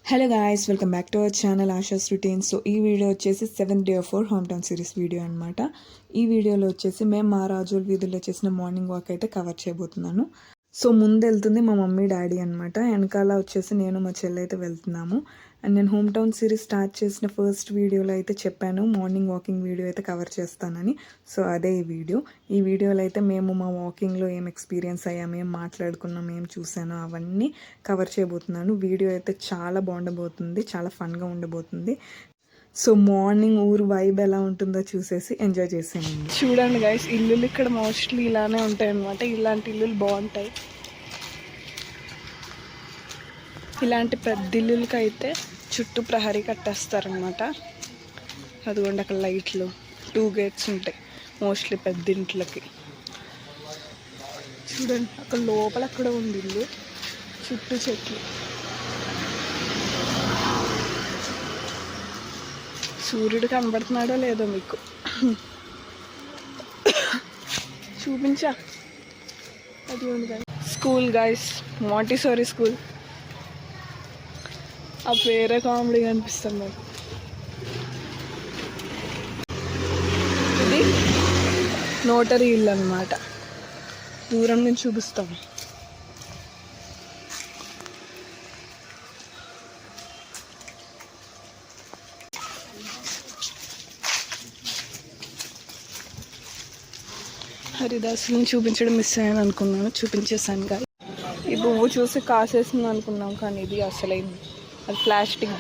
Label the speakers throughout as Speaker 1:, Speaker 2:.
Speaker 1: Hello guys, welcome back to our channel ASHAs routines. So ఈ video వచ్చేసి 7th day of our home town series video అనమాట. ఈ వీడియోలో వచ్చేసి మేము మా రాజోల్ వీధుల్లో చేసిన మార్నింగ్ వాక్ అయితే కవర్ చేయబోతున్నాను. సో ముందు వెళ్తుంది మా మమ్మీ డాడీ అనమాట, వెనకాల వచ్చేసి నేను మా చెల్లి అయితే వెళ్తున్నాము. అండ్ నేను హోమ్ టౌన్ సిరీస్ స్టార్ట్ చేసిన ఫస్ట్ వీడియోలో అయితే చెప్పాను మార్నింగ్ వాకింగ్ వీడియో అయితే కవర్ చేస్తానని. సో అదే ఈ వీడియోలో అయితే మేము మా వాకింగ్లో ఏం ఎక్స్పీరియన్స్ అయ్యాము, ఏం మాట్లాడుకున్నాం, ఏం చూసానో అవన్నీ కవర్ చేయబోతున్నాను. వీడియో అయితే చాలా బాగుండబోతుంది, చాలా ఫన్గా ఉండబోతుంది. సో మార్నింగ్ ఊరు వైబ్ ఎలా ఉంటుందో చూసేసి ఎంజాయ్ చేసేయండి.
Speaker 2: చూడండి గైస్, ఇల్లులు ఇక్కడ మోస్ట్లీ ఇలానే ఉంటాయి అన్నమాట. ఇలాంటి ఇల్లులు బాగుంటాయి. ఇలాంటి పెద్ద ఇల్లులకి అయితే చుట్టూ ప్రహరీ కట్టేస్తారనమాట. అదిగోండి అక్కడ లైట్లు, 2 గేట్స్ ఉంటాయి మోస్ట్లీ పెద్ద ఇంట్లకి. చూడండి అక్కడ లోపల అక్కడ ఉంది ఇల్లు, చుట్టూ చెట్లు. సూర్యుడు కనబడుతున్నాడో లేదో మీకు చూపించా. అది ఉంది స్కూల్ గైస్, మాంటిసోరీ స్కూల్. ఆ పేరే కామెడీ అనిపిస్తుంది నాకు. ఇది నోటరీ ఇల్లు అన్నమాట, దూరం నుంచి చూపిస్తాం. హరిదాసులను చూపించడం మిస్ అయ్యాను అనుకున్నాను, చూపించేసాను కానీ. ఈ పువ్వు చూసి కాసేసింది అనుకున్నాం, కానీ ఇది అసలైంది, అది ప్లాస్టిక్.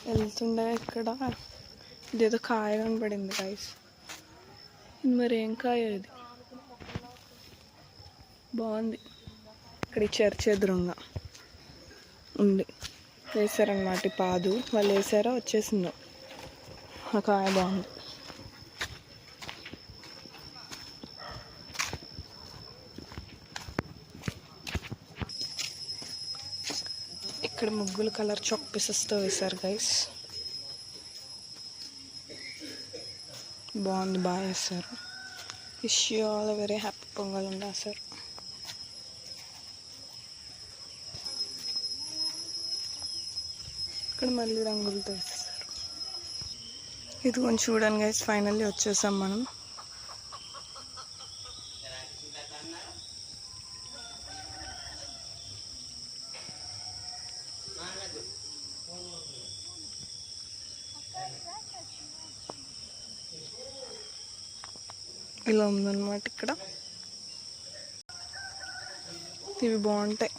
Speaker 2: వెళ్తుండే ఇక్కడ ఇదేదో కాయ కనపడింది గైస్. మరి ఏం కాయ ఇది, బాగుంది. ఇక్కడ ఈ చర్చ్ ఎదురుగా ఉంది, వేసారనమాట. ఈ పాదు వాళ్ళు వేసారో వచ్చేసిందో. ఆ కాయ బాగుంది. ఇక్కడ ముగ్గులు కలర్ చాక్ పీసెస్తో వేశారు గైస్, బాగుంది, బాగా వేస్తారు. Wish you all a very happy pongal అని రాశారు. ఇక్కడ మళ్ళీ రంగులతో వేసేసారు. ఇది కొంచెం చూడండి గైస్, ఫైనల్లీ వచ్చేసాం మనం. ఇలా ఉందన్నమాట ఇక్కడ. ఇవి బాగుంటాయి,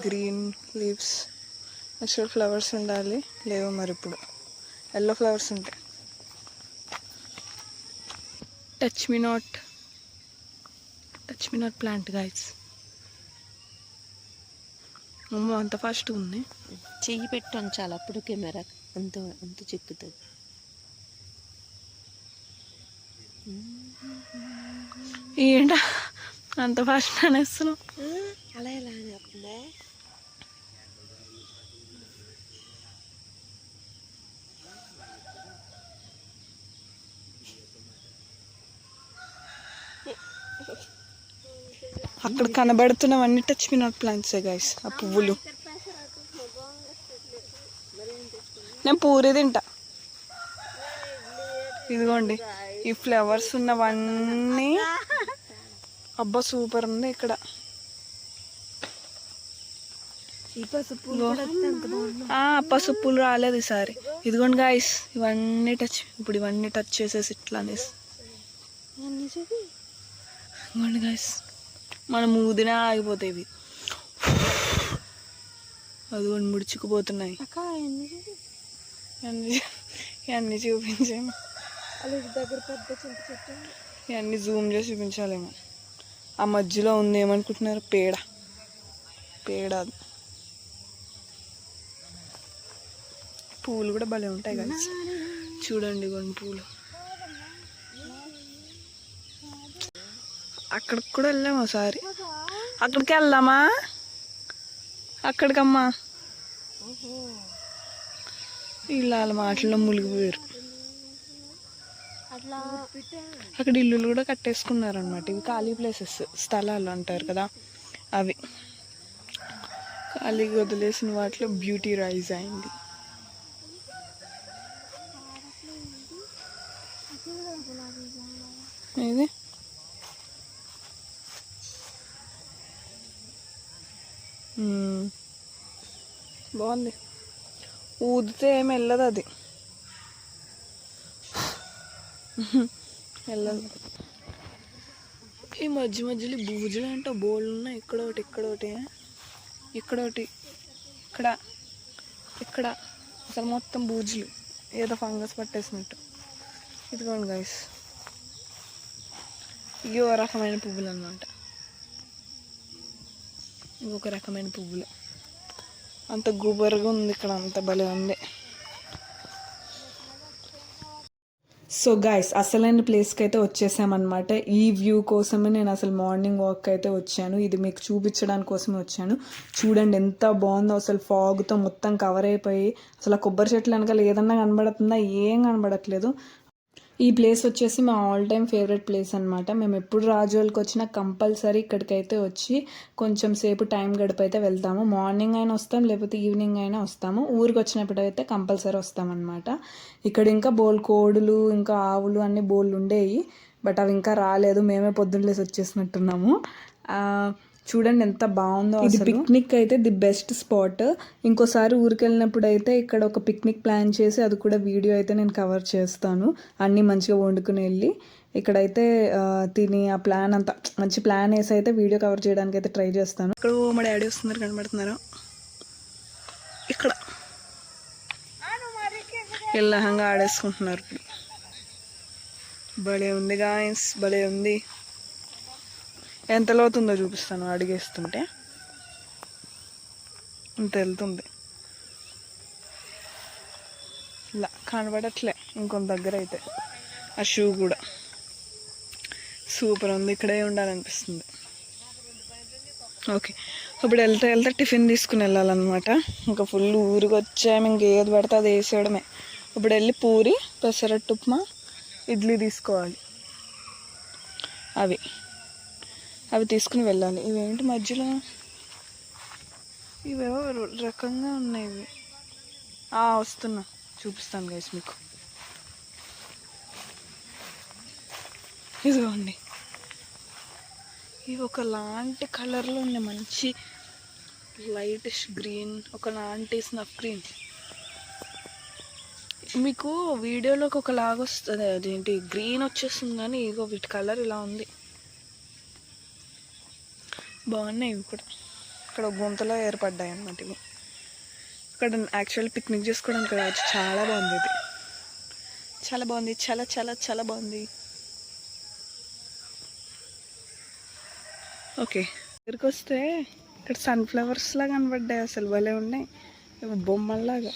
Speaker 2: గ్రీన్ లీవ్స్. యాక్చువల్ ఫ్లవర్స్ ఉండాలి, లేవు మరి. ఇప్పుడు ఎల్లో ఫ్లవర్స్ ఉంటాయి. Touch me not plant guys. అమ్మో అంత ఫాస్ట్ ఉంది.
Speaker 3: చెయ్యి పెట్టు చాలా, అప్పుడు కెమెరా అంత చిక్కుతుంది.
Speaker 2: ఏంట అంత ఫాస్ట్ అనేస్తున్నావు?
Speaker 3: అలా ఎలా చెప్తుందే.
Speaker 2: అక్కడ కనబడుతున్నవన్నీ టచ్ మీ నాట్ ప్లాంట్సే గైస్. ఆ పువ్వులు నేను పూరి తింటా. ఇదిగోండి ఈ ఫ్లవర్స్ ఉన్నవన్నీ. అబ్బా సూపర్ ఉంది ఇక్కడ. పసుపు పూలు రాలేదు ఈసారి. ఇదిగోండి గాయస్, ఇవన్నీ ఇప్పుడు ఇవన్నీ టచ్ చేసేసి ఇట్లా అనేసి. ఇదిగోండి గాయస్, మనం ఊదినా ఆగిపోతాయి ఇవి. అదిగోండి ముడుచుకుపోతున్నాయి. ఇవన్నీ చూపించాము, ఇవన్నీ జూమ్ చేసి చూపించాలేమో. ఆ మధ్యలో ఉంది ఏమనుకుంటున్నారు, పేడ. పూలు కూడా భలే ఉంటాయి కదా, చూడండి కొన్ని పూలు. అక్కడికి కూడా వెళ్ళాము ఒకసారి. అక్కడికి వెళ్దామా? అక్కడికమ్మా ఇలా మాటల్లో మునిగిపోయారు. అక్కడ ఇల్లులు కూడా కట్టేసుకున్నారు అనమాట. ఇవి ఖాళీ ప్లేసెస్, స్థలాలు అంటారు కదా అవి. ఖాళీగా వదిలేసిన వాటిలో బ్యూటీ రైజ్ అయింది. ఇది బాగుంది. ఊదితే ఏమి వెళ్ళదు అది, వెళ్ళదు. ఈ మధ్య మధ్యలో బూజులు అంటే బోళ్ళు ఉన్నాయి. ఇక్కడ ఒకటి, ఇక్కడ ఒకటి, ఇక్కడ ఒకటి, ఇక్కడ ఇక్కడ అసలు మొత్తం బూజులు, ఏదో ఫంగస్ పట్టేసినట్టు. ఇదిగోండి గైస్, ఇవి ఒక రకమైన పువ్వులు అన్నమాట. ఇవి ఒక రకమైన పువ్వులు. అంత గుబురుగా ఉంది ఇక్కడ, అంత భలే ఉంది.
Speaker 1: సో గైస్, అసలైన ప్లేస్కి అయితే వచ్చేసామన్నమాట. ఈ వ్యూ కోసమే నేను అసలు మార్నింగ్ వాక్ అయితే వచ్చాను. ఇది మీకు చూపించడానికి కోసమే వచ్చాను. చూడండి ఎంత బాగుందో, అసలు ఫాగ్తో మొత్తం కవర్ అయిపోయి అసలు ఆ కొబ్బరి చెట్లు వెనకాల ఏదన్నా కనబడుతుందా? ఏం కనబడట్లేదు. ఈ ప్లేస్ వచ్చేసి మా ఆల్ టైమ్ ఫేవరెట్ ప్లేస్ అనమాట. మేము ఎప్పుడు రాజోల్కి వచ్చినా కంపల్సరీ ఇక్కడికైతే వచ్చి కొంచెం సేపు టైం గడిపైతే వెళ్తాము. మార్నింగ్ అయినా వస్తాం, లేకపోతే ఈవినింగ్ అయినా వస్తాము. ఊరికి వచ్చినప్పుడు అయితే కంపల్సరీ వస్తామన్నమాట. ఇక్కడ ఇంకా కోడులు ఇంకా ఆవులు అన్ని బోళ్ళు ఉండేవి, బట్ అవి ఇంకా రాలేదు. మేమే పొద్దున్నేసి వచ్చేసినట్టున్నాము. చూడండి ఎంత బాగుందో. ఇది పిక్నిక్ అయితే ది బెస్ట్ స్పాట్. ఇంకోసారి ఊరికి వెళ్ళినప్పుడు అయితే ఇక్కడ ఒక పిక్నిక్ ప్లాన్ చేసి అది కూడా వీడియో అయితే నేను కవర్ చేస్తాను. అన్నీ మంచిగా వండుకుని వెళ్ళి ఇక్కడైతే తిని ఆ ప్లాన్ అంతా మంచి ప్లాన్ వేసి అయితే వీడియో కవర్ చేయడానికి అయితే ట్రై చేస్తాను.
Speaker 2: ఇక్కడ మా డాడీ వస్తున్నారు, కనబడుతున్నారు. ఇక్కడ ఎల్లహంగా ఆడేసుకుంటున్నారు. ఇప్పుడు భలే ఉంది గాయస్, భలే ఉంది. ఎంత లోతుందో చూపిస్తాను. అడిగేస్తుంటే ఇంత వెళ్తుంది, ఇలా కనబడట్లే ఇంకొంత దగ్గర అయితే. ఆ షూ కూడా సూపర్ ఉంది, ఇక్కడే ఉండాలనిపిస్తుంది. ఓకే, ఇప్పుడు వెళ్తే టిఫిన్ తీసుకుని వెళ్ళాలన్నమాట. ఇంకా ఫుల్ ఊరికి వచ్చాము, ఇంకేది పడితే అది వేసేయడమే. ఇప్పుడు వెళ్ళి పూరి, పెసరట్టు ఉప్మా, ఇడ్లీ తీసుకోవాలి. అవి తీసుకుని వెళ్ళాలి. ఇవేంటి మధ్యలో ఇవేవో రకంగా ఉన్నాయి ఇవి. వస్తున్నా, చూపిస్తాను గైస్ మీకు. ఇదిగోండి, ఇవి ఒకలాంటి కలర్లో ఉన్నాయి, మంచి లైటిష్ గ్రీన్, ఒకలాంటి స్నఫ్ గ్రీన్. మీకు వీడియోలోకి ఒకలాగా వస్తుంది, అదేంటి గ్రీన్ వచ్చేస్తుంది, కానీ ఇగో వీటి కలర్ ఇలా ఉంది. బాగున్నాయి ఇవి కూడా. ఇక్కడ గుంతలో ఏర్పడ్డాయి అన్నమాట ఇవి. ఇక్కడ యాక్చువల్లీ పిక్నిక్ చేసుకోవడానికి రావచ్చు. చాలా బాగుంది ఇది, చాలా బాగుంది, చాలా చాలా చాలా బాగుంది. ఓకే, ఇక్కడికి వస్తే ఇక్కడ సన్ఫ్లవర్స్ లాగా కనబడ్డాయి. అసలు భలే ఉన్నాయి, బొమ్మల్లాగా.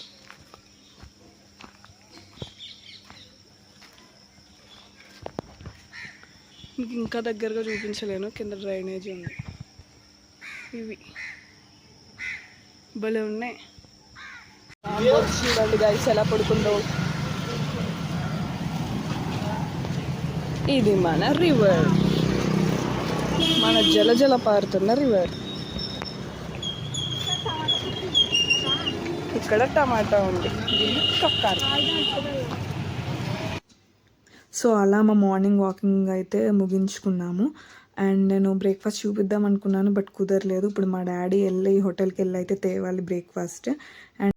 Speaker 2: మీకు ఇంకా దగ్గరగా చూపించలేను, కింద డ్రైనేజ్ ఉంది. ఇవి భలే ఉన్నాయి. చూడండి గైస్ ఎలా పడుకుందో. ఇది మన రివర్, మన జల పారుతున్న రివర్. ఇక్కడ టమాటా ఉంది,
Speaker 1: సో అలా మా మార్నింగ్ వాకింగ్ అయితే ముగించుకున్నాము. అండ్ నేను బ్రేక్ఫాస్ట్ చూపిద్దాం అనుకున్నాను, బట్ కుదరలేదు. ఇప్పుడు మా డాడీ వెళ్ళి హోటల్కి వెళ్ళి అయితే తేవాలి బ్రేక్ఫాస్ట్. అండ్